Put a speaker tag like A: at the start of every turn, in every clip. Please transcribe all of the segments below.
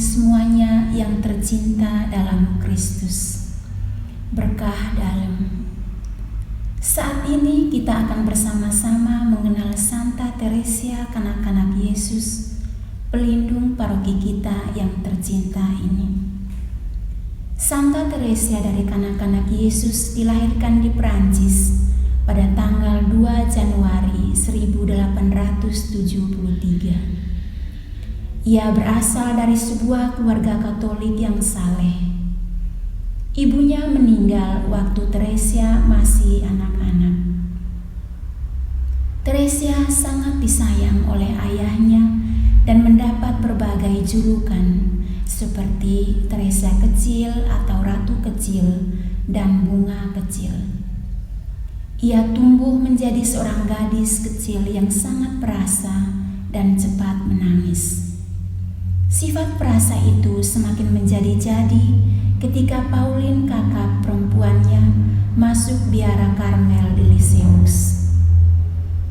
A: semuanya yang tercinta dalam Kristus. Berkah dalam. Saat ini kita akan bersama-sama mengenal Santa Teresia Kanak-kanak Yesus, pelindung paroki kita yang tercinta ini. Santa Teresia dari Kanak-kanak Yesus dilahirkan di Perancis pada tanggal 2 Januari 1873. Ia berasal dari sebuah keluarga Katolik yang saleh. Ibunya meninggal waktu Teresia masih anak-anak. Teresia sangat disayang oleh ayahnya dan mendapat berbagai julukan seperti Teresia kecil atau Ratu kecil dan Bunga kecil. Ia tumbuh menjadi seorang gadis kecil yang sangat perasa dan cepat menangis. Sifat perasa itu semakin menjadi-jadi ketika Pauline, kakak perempuannya, masuk biara Karmel di Lisieux.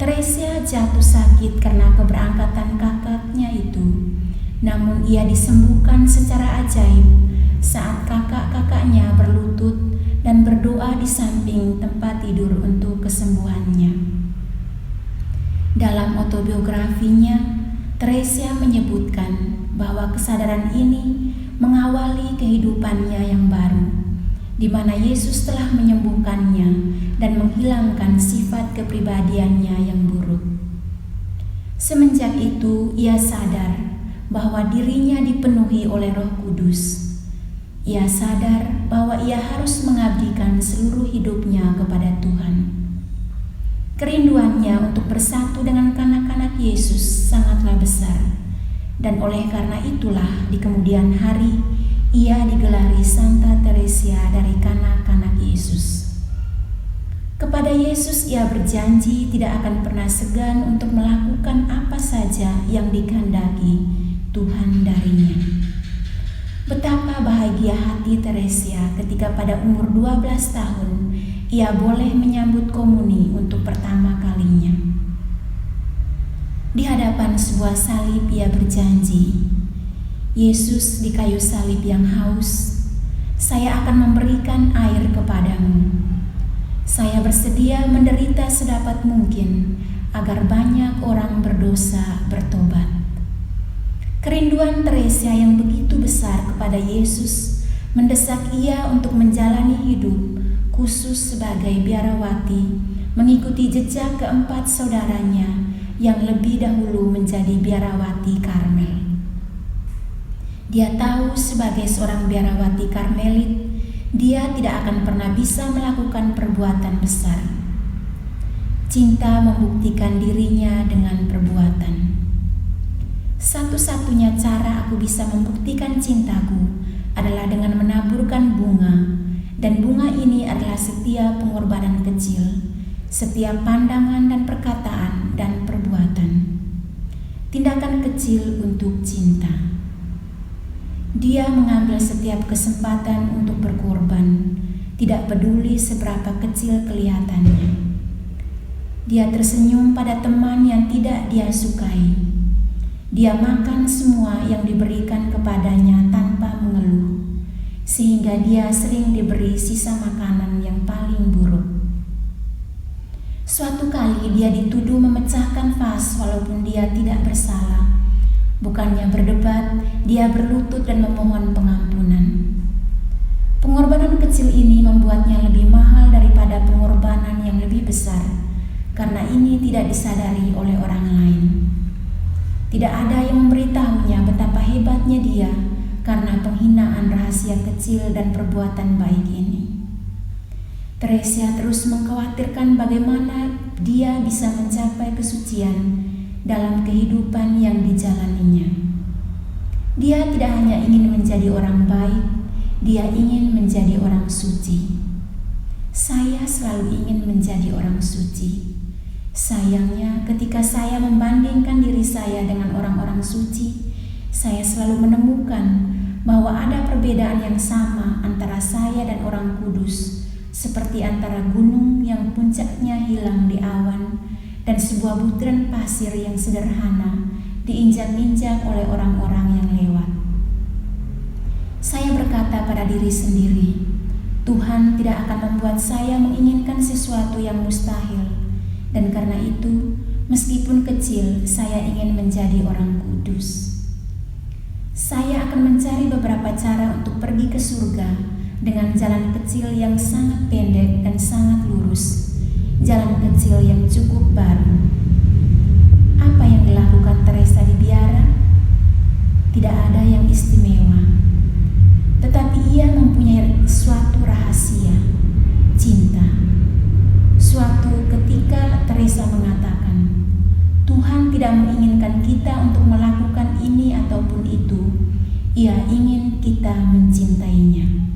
A: Teresia jatuh sakit karena keberangkatan kakaknya itu, namun ia disembuhkan secara ajaib saat kakak-kakaknya berlutut dan berdoa di samping tempat tidur untuk kesembuhannya. Dalam autobiografinya, Teresia menyebutkan bahwa kesadaran ini mengawali kehidupannya yang baru, di mana Yesus telah menyembuhkannya dan menghilangkan sifat kepribadiannya yang buruk. Semenjak itu, ia sadar bahwa dirinya dipenuhi oleh Roh Kudus. Ia sadar bahwa ia harus mengabdikan seluruh hidupnya kepada Tuhan. Kerinduannya untuk bersatu dengan kanak-kanak Yesus sangatlah besar, dan oleh karena itulah di kemudian hari ia digelari Santa Teresia dari Kanak-kanak Yesus. Kepada Yesus ia berjanji tidak akan pernah segan untuk melakukan apa saja yang dikehendaki Tuhan darinya. Betapa bahagia hati Teresia ketika pada umur 12 tahun ia boleh menyambut komuni untuk pertama kalinya. Di hadapan sebuah salib ia berjanji, "Yesus di kayu salib yang haus, saya akan memberikan air kepadamu. Saya bersedia menderita sedapat mungkin agar banyak orang berdosa bertobat." Kerinduan Teresia yang begitu besar kepada Yesus mendesak ia untuk menjalani hidup khusus sebagai biarawati, mengikuti jejak keempat saudaranya yang lebih dahulu menjadi biarawati Karmel. Dia tahu sebagai seorang biarawati Karmelit, dia tidak akan pernah bisa melakukan perbuatan besar. Cinta membuktikan dirinya dengan perbuatan. Satu-satunya cara aku bisa membuktikan cintaku adalah dengan menaburkan bunga, dan bunga ini adalah setiap pengorbanan kecil, setiap pandangan dan perkataan dan perbuatan. Tindakan kecil untuk cinta. Dia mengambil setiap kesempatan untuk berkorban, tidak peduli seberapa kecil kelihatannya. Dia tersenyum pada teman yang tidak dia sukai. Dia makan semua yang diberikan kepadanya tanpa mengeluh, sehingga dia sering diberi sisa makanan yang paling buruk. Suatu kali dia dituduh memecahkan vas walaupun dia tidak bersalah. Bukannya berdebat, dia berlutut dan memohon pengampunan. Pengorbanan kecil ini membuatnya lebih mahal daripada pengorbanan yang lebih besar, karena ini tidak disadari oleh orang lain. Tidak ada yang memberitahunya betapa hebatnya dia karena penghinaan rahasia kecil dan perbuatan baik ini. Teresia terus mengkhawatirkan bagaimana dia bisa mencapai kesucian dalam kehidupan yang dijalaninya. Dia tidak hanya ingin menjadi orang baik, dia ingin menjadi orang suci. Saya selalu ingin menjadi orang suci. Sayangnya, ketika saya membandingkan diri saya dengan orang-orang suci, saya selalu menemukan bahwa ada perbedaan yang sama antara saya dan orang kudus, seperti antara gunung yang puncaknya hilang di awan dan sebuah butiran pasir yang sederhana diinjak-injak oleh orang-orang yang lewat. kepada diri sendiri, Tuhan tidak akan membuat saya menginginkan sesuatu yang mustahil. Dan karena itu, meskipun kecil, saya ingin menjadi orang kudus. Saya akan mencari beberapa cara untuk pergi ke surga dengan jalan kecil yang sangat pendek dan sangat lurus, jalan kecil yang cukup baru. Apa yang dilakukan Teresa di biara? Tidak ada yang istimewa, tetapi ia mempunyai suatu rahasia, cinta. Suatu ketika Teresa mengatakan, Tuhan tidak menginginkan kita untuk melakukan ini ataupun itu. Ia ingin kita mencintainya.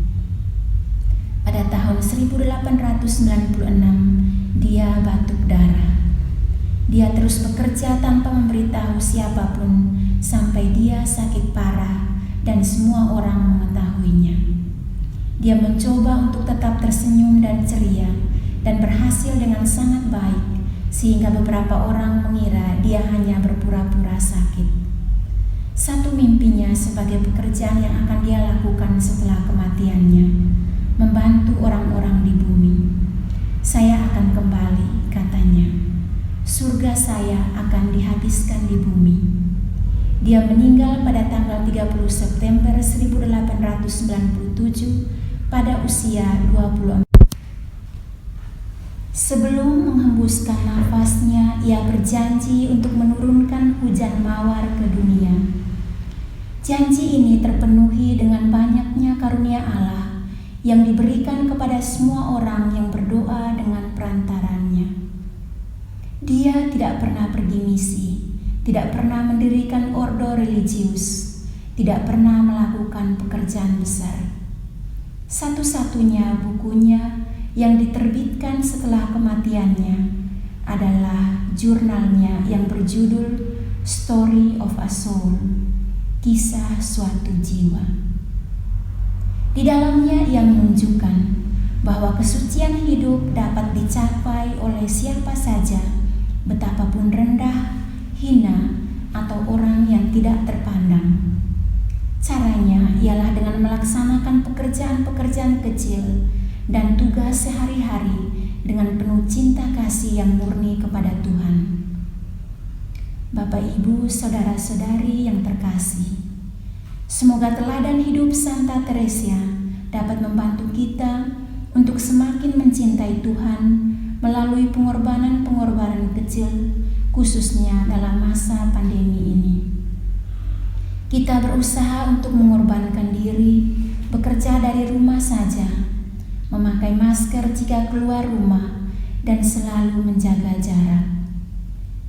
A: Pada tahun 1896, dia batuk darah. Dia terus bekerja tanpa memberitahu siapapun sampai dia sakit parah dan semua orang mengetahuinya. Dia mencoba untuk tetap tersenyum dan ceria dan berhasil dengan sangat baik, sehingga beberapa orang mengira dia hanya berpura-pura sakit. Satu mimpinya sebagai pekerjaan yang akan dia lakukan setelah kematiannya, membantu orang-orang di bumi. Saya akan kembali, katanya. Surga saya akan dihabiskan di bumi. Dia meninggal pada tanggal 30 September 1897 pada usia 24. Sebelum menghembuskan nafasnya, ia berjanji untuk menurunkan hujan mawar ke dunia. Janji ini terpenuhi dengan banyaknya karunia Allah yang diberikan kepada semua orang yang berdoa dengan perantarannya. Dia tidak pernah pergi misi, tidak pernah mendirikan ordo religius, tidak pernah melakukan pekerjaan besar. Satu-satunya bukunya yang diterbitkan setelah kematiannya adalah jurnalnya yang berjudul Story of a Soul, kisah suatu jiwa. Di dalamnya ia menunjukkan bahwa kesucian hidup dapat dicapai oleh siapa saja, betapapun rendah, hina, atau orang yang tidak terpandang. Caranya ialah dengan melaksanakan pekerjaan-pekerjaan kecil dan tugas sehari-hari dengan penuh cinta kasih yang murni kepada Tuhan. Bapak, Ibu, saudara-saudari yang terkasih, semoga teladan hidup Santa Teresa dapat membantu kita untuk semakin mencintai Tuhan melalui pengorbanan-pengorbanan kecil, khususnya dalam masa pandemi ini. Kita berusaha untuk mengorbankan diri, bekerja dari rumah saja, memakai masker jika keluar rumah, dan selalu menjaga jarak.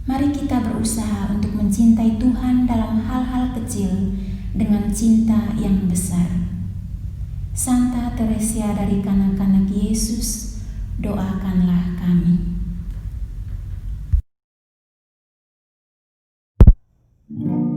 A: Mari kita berusaha untuk mencintai Tuhan dalam hal-hal kecil dengan cinta yang besar. Santa Teresa dari kanak-kanak Yesus, doakanlah kami.
B: Semua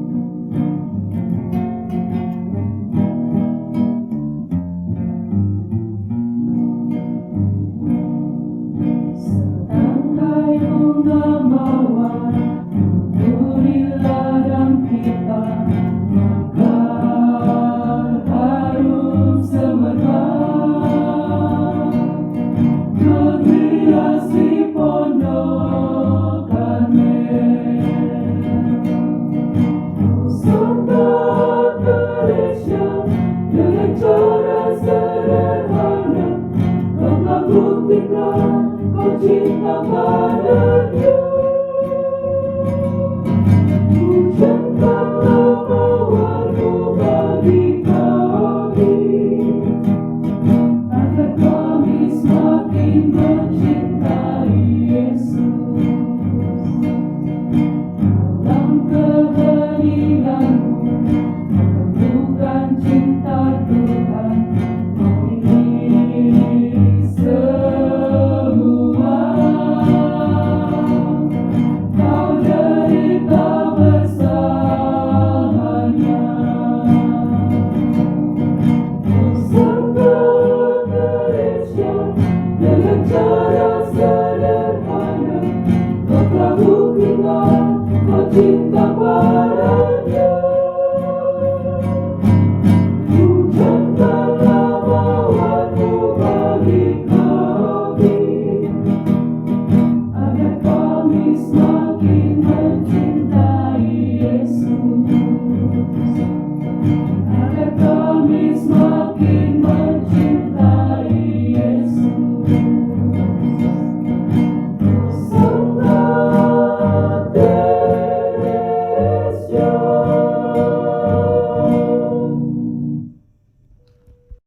B: semakin mencintai Yesus. Sembah Kristus.